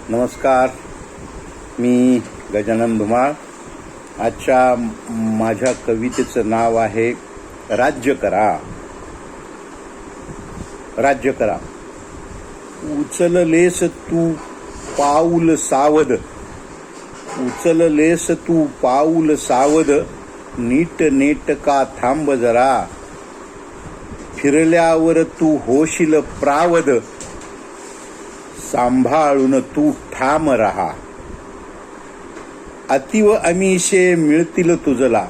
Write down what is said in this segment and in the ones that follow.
नमस्कार, मी गजानन धुमाळ. आजच्या माझ्या कवितेचं नाव आहे राज्य करा. राज्य करा. उचललेस तू पाऊल सावध, उचललेस तू पाऊल सावध, नीट नेटका थांब जरा. फिरल्यावर तू होशील प्रावध, सांभाळून तू ठाम रहा. अतिव अमिषे मिळतील तुझला,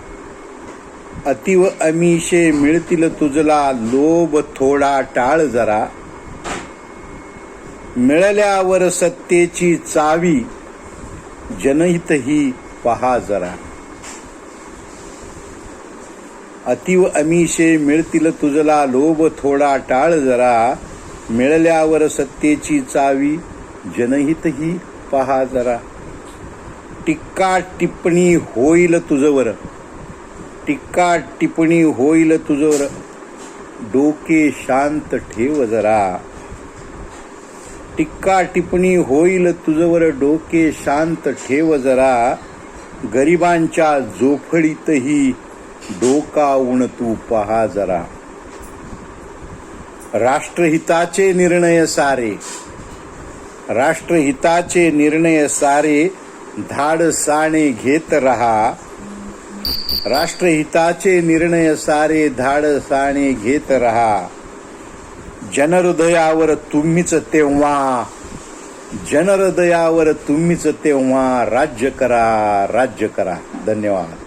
अतिव अमिषे मिळतील तुझला. लोभ थोडा टाळ जरा. मिळाल्यावर सत्तेची चावी, जनहित ही पहा जरा. अतिव अमिषे मिळतील तुझला, लोभ थोडा टाळ जरा. मिळाल्यावर सत्तेची चावी, जनहित ही पहा जरा. टीका टिप्पणी होईल तुझवर, टीका टिप्पणी होईल तुझवर, डोके शांत ठेव जरा. टीका टिप्पणी होईल तुझवर, डोके शांत ठेव जरा. गरिबांच्या जोफळीतही डोकावून तू पहा जरा. राष्ट्रहिताचे निर्णय सारे, राष्ट्रहिताचे निर्णय सारे, धाडसाने घेत रहा. राष्ट्रहिताचे निर्णय सारे, धाडसाने घेत रहा. जनहृदयावर तुम्हीच तेव्हा, जनहृदयावर तुम्हीच तेव्हा. राज्य करा, राज्य करा. धन्यवाद.